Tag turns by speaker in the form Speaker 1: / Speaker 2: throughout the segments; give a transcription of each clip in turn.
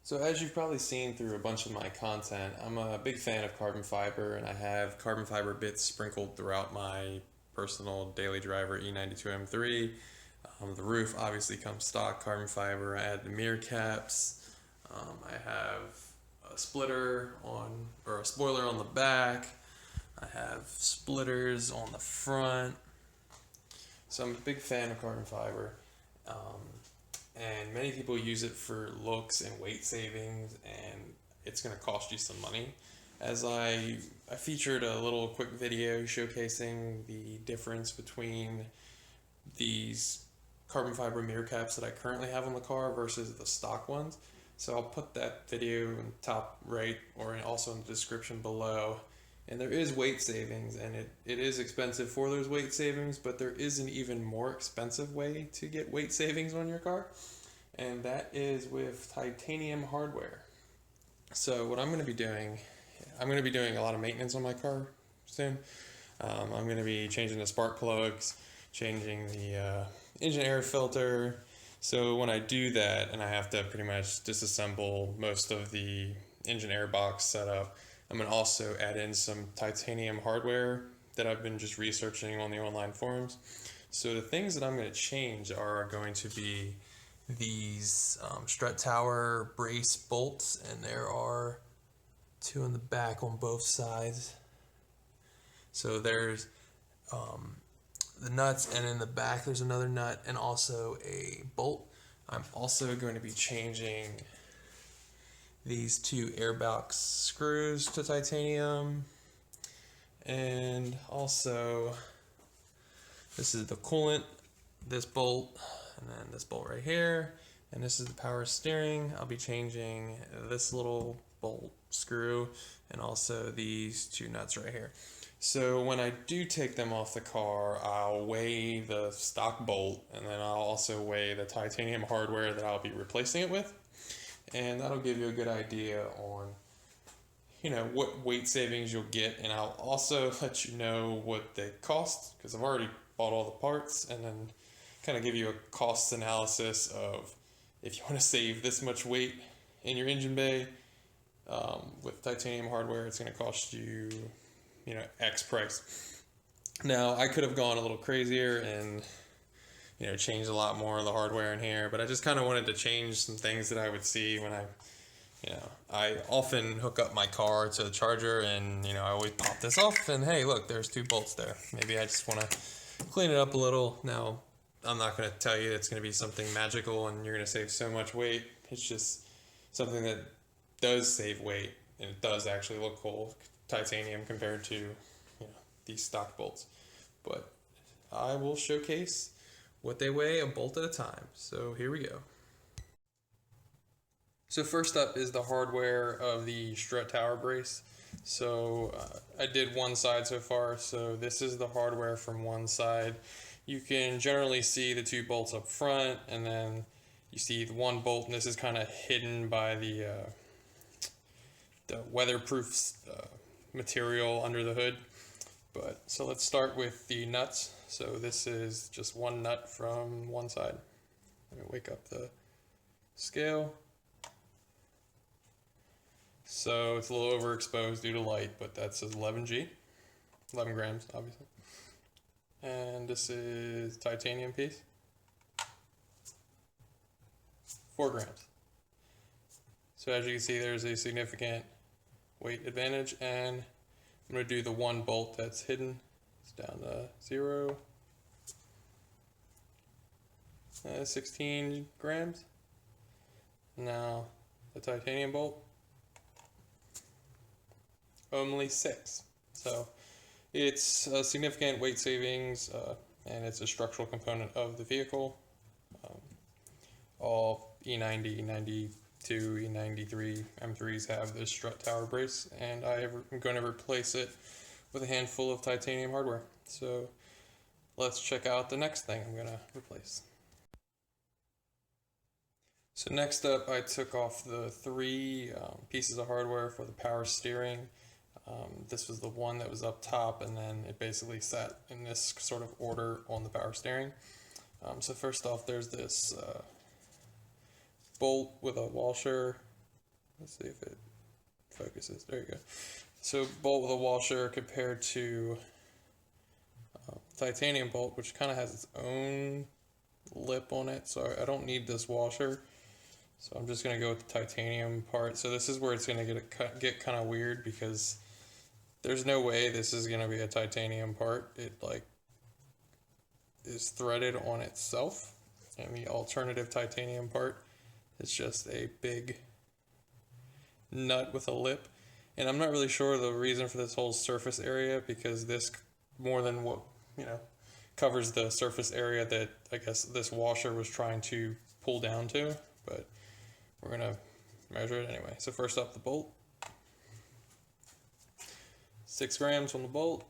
Speaker 1: So as you've probably seen through a bunch of my content, I'm a big fan of carbon fiber and I have carbon fiber bits sprinkled throughout my personal daily driver E92 M3. The roof obviously comes stock carbon fiber. I add the mirror caps. I have a splitter on, or a spoiler on the back. I have splitters on the front. So I'm a big fan of carbon fiber. Um, and many people use it for looks and weight savings, and it's going to cost you some money. As I featured a little quick video showcasing the difference between these carbon fiber mirror caps that I currently have on the car versus the stock ones. So I'll put that video in the top right or also in the description below. And there is weight savings, and it is expensive for those weight savings, but there is an even more expensive way to get weight savings on your car, and that is with titanium hardware. So what I'm going to be doing a lot of maintenance on my car soon. I'm going to be changing the spark plugs, changing the engine air filter. So when I do that, and I have to pretty much disassemble most of the engine air box setup, I'm going to also add in some titanium hardware that I've been just researching on the online forums. So the things that I'm going to change are going to be these strut tower brace bolts, and there are two in the back on both sides. So there's the nuts, and in the back there's another nut and also a bolt. I'm also going to be changing these two airbox screws to titanium, and also this is the coolant, this bolt, and then this bolt right here, and this is the power steering. I'll be changing this little bolt screw and also these two nuts right here. So when I do take them off the car, I'll weigh the stock bolt, and then I'll also weigh the titanium hardware that I'll be replacing it with. And that'll give you a good idea on, what weight savings you'll get. And I'll also let you know what they cost, because I've already bought all the parts, and then kind of give you a cost analysis of if you want to save this much weight in your engine bay with titanium hardware, it's going to cost you, X price. Now, I could have gone a little crazier and changed a lot more of the hardware in here, but I just kind of wanted to change some things that I would see when I often hook up my car to the charger, and I always pop this off, and hey, look, there's two bolts there. Maybe I just want to clean it up a little. Now, I'm not going to tell you it's going to be something magical and you're going to save so much weight. It's just something that does save weight, and it does actually look cool, titanium compared to these stock bolts. But I will showcase what they weigh a bolt at a time. So here we go. So first up is the hardware of the strut tower brace. So I did one side so far, so this is the hardware from one side. You can generally see the two bolts up front, and then you see the one bolt, and this is kind of hidden by the weatherproof material under the hood. But so let's start with the nuts. So this is just one nut from one side. Let me wake up the scale. So it's a little overexposed due to light, but that says 11 grams, obviously. And this is titanium piece, 4 grams. So as you can see, there's a significant weight advantage, and I'm going to do the one bolt that's hidden. It's down to 0. 16 grams. Now the titanium bolt, only 6. So it's a significant weight savings, and it's a structural component of the vehicle. All E90, E92, E93, M3s have this strut tower brace, and I'm going to replace it with a handful of titanium hardware. So let's check out the next thing I'm going to replace. So next up, I took off the 3 pieces of hardware for the power steering. This was the one that was up top, and then it basically sat in this sort of order on the power steering. So first off, there's this bolt with a washer Let's see if it focuses. There you go. So bolt with a washer compared to titanium bolt, which kind of has its own lip on it. So I don't need this washer. So I'm just gonna go with the titanium part. So this is where it's gonna get kind of weird because there's no way this is gonna be a titanium part. It like is threaded on itself, and the alternative titanium part is just a big nut with a lip. And I'm not really sure the reason for this whole surface area, because this more than what covers the surface area that I guess this washer was trying to pull down to, but we're gonna measure it anyway. So first up, the bolt. 6 grams on the bolt,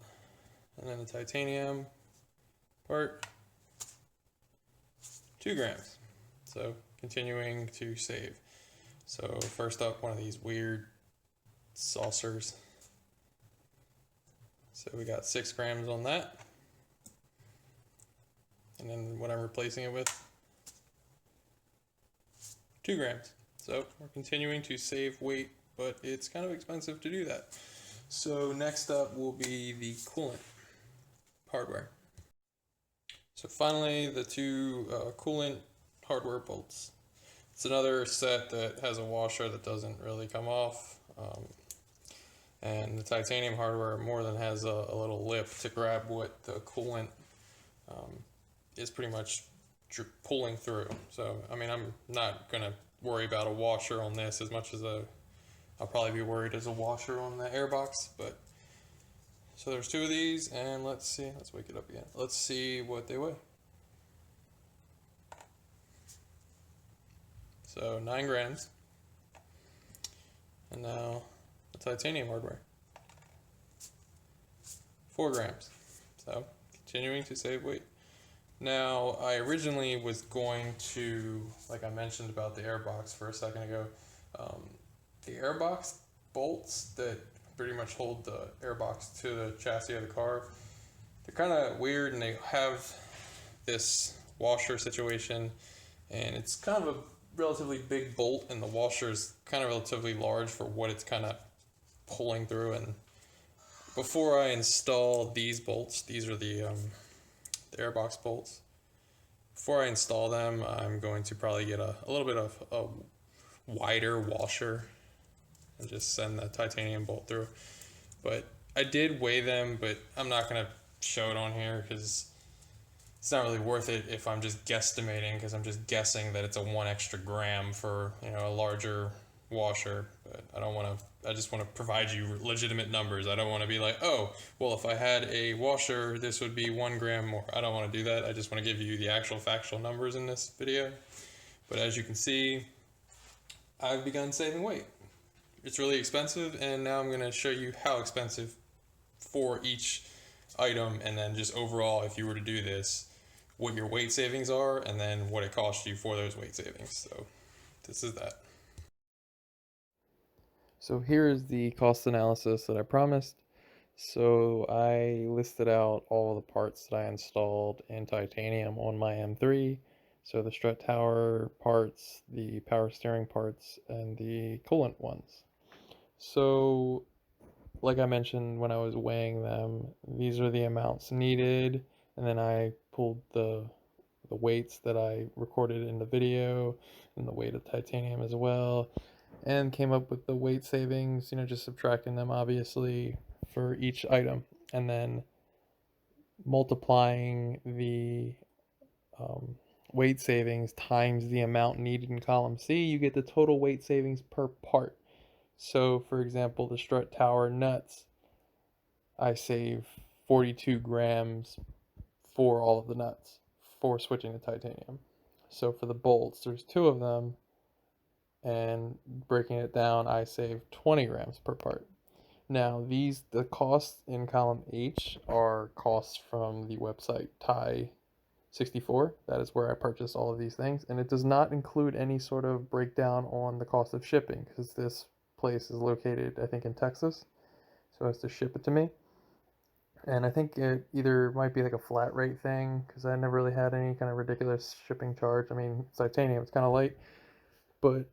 Speaker 1: and then the titanium part, 2 grams. So continuing to save. So first up, one of these weird saucers. So we got 6 grams on that. And then what I'm replacing it with, 2 grams. So we're continuing to save weight, but it's kind of expensive to do that. So next up will be the coolant hardware. So finally, the 2 coolant hardware bolts. It's another set that has a washer that doesn't really come off. And the titanium hardware more than has a little lip to grab what the coolant is pretty much pulling through. So, I mean, I'm not going to worry about a washer on this as much as I'll probably be worried as a washer on the airbox. But so there's 2 of these, and let's see, let's wake it up again. Let's see what they weigh. So 9 grams. And now the titanium hardware, 4 grams. So continuing to save weight. Now, I originally was going to, like I mentioned about the airbox for a second ago, the airbox bolts that pretty much hold the airbox to the chassis of the car, they're kind of weird, and they have this washer situation, and it's kind of a relatively big bolt, and the washer is kind of relatively large for what it's kind of pulling through. And before I install these bolts, these are the airbox bolts. Before I install them, I'm going to probably get a little bit of a wider washer and just send the titanium bolt through. But I did weigh them, but I'm not going to show it on here because it's not really worth it if I'm just guesstimating, because I'm just guessing that it's a 1 extra gram for a larger washer. But I don't want to. I just want to provide you legitimate numbers. I don't want to be like, oh, well, if I had a washer, this would be 1 gram more. I don't want to do that. I just want to give you the actual factual numbers in this video. But as you can see, I've begun saving weight. It's really expensive, and now I'm going to show you how expensive for each item, and then just overall, if you were to do this, what your weight savings are, and then what it costs you for those weight savings. So this is that. So here is the cost analysis that I promised. So I listed out all of the parts that I installed in titanium on my M3. So the strut tower parts, the power steering parts, and the coolant ones. So like I mentioned when I was weighing them, these are the amounts needed, and then I pulled the weights that I recorded in the video and the weight of titanium as well, and came up with the weight savings, just subtracting them obviously for each item, and then multiplying the weight savings times the amount needed in column C, you get the total weight savings per part. So for example, the strut tower nuts, I save 42 grams for all of the nuts for switching to titanium. So for the bolts, there's 2 of them, and breaking it down, I save 20 grams per part. Now the costs in column H are costs from the website Tie64. That is where I purchased all of these things, and it does not include any sort of breakdown on the cost of shipping, because this place is located, I think, in Texas, so it has to ship it to me. And I think it either might be like a flat rate thing, because I never really had any kind of ridiculous shipping charge. I mean, it's titanium, it's kind of light, but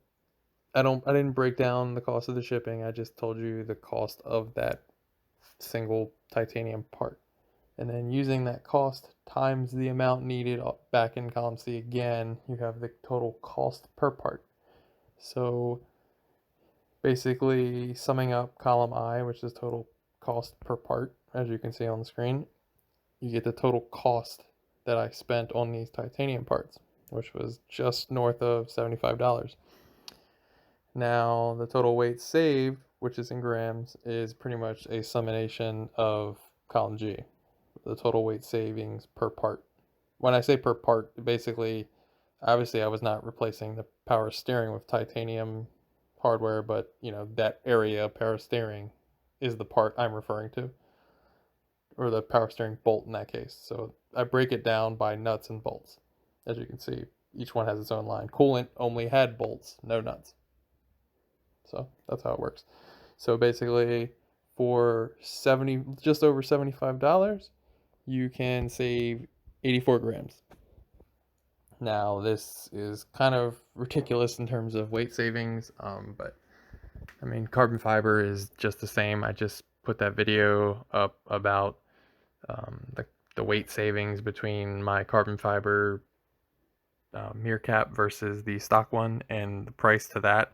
Speaker 2: I didn't break down the cost of the shipping. I just told you the cost of that single titanium part. And then using that cost times the amount needed back in column C again, you have the total cost per part. So basically summing up column I, which is total cost per part, as you can see on the screen, you get the total cost that I spent on these titanium parts, which was just north of $75. Now, the total weight saved, which is in grams, is pretty much a summation of column G, the total weight savings per part. When I say per part, basically, obviously, I was not replacing the power steering with titanium hardware, but that area power steering is the part I'm referring to, or the power steering bolt in that case. So I break it down by nuts and bolts. As you can see, each one has its own line. Coolant only had bolts, no nuts. So that's how it works. So basically, for just over $75, you can save 84 grams. Now, this is kind of ridiculous in terms of weight savings, but I mean, carbon fiber is just the same. I just put that video up about the weight savings between my carbon fiber Meerkat versus the stock one and the price to that.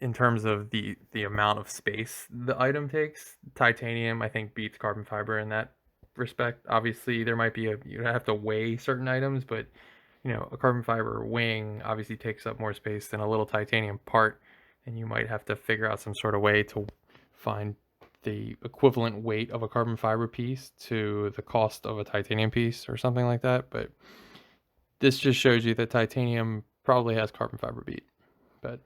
Speaker 2: In terms of the amount of space the item takes, titanium I think beats carbon fiber in that respect. Obviously, there might be you have to weigh certain items, but a carbon fiber wing obviously takes up more space than a little titanium part, and you might have to figure out some sort of way to find the equivalent weight of a carbon fiber piece to the cost of a titanium piece or something like that. But this just shows you that titanium probably has carbon fiber beat. But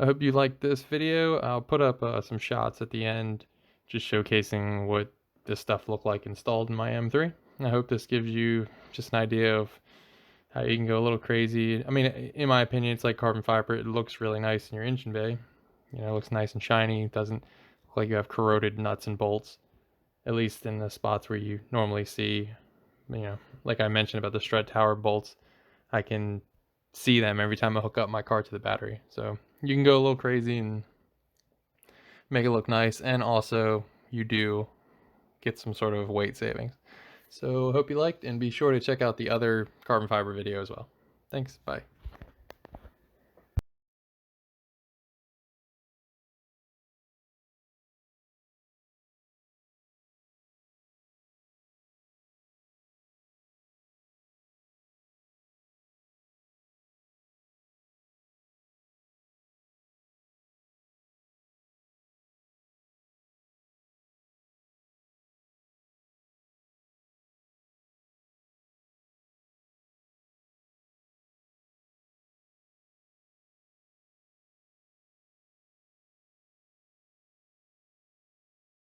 Speaker 2: I hope you liked this video. I'll put up some shots at the end just showcasing what this stuff looked like installed in my M3. I hope this gives you just an idea of how you can go a little crazy. I mean, in my opinion, it's like carbon fiber. It looks really nice in your engine bay. It looks nice and shiny. It doesn't look like you have corroded nuts and bolts, at least in the spots where you normally see, like I mentioned about the strut tower bolts. I can see them every time I hook up my car to the battery. So you can go a little crazy and make it look nice, and also you do get some sort of weight savings. So hope you liked, and be sure to check out the other carbon fiber video as well. Thanks, bye.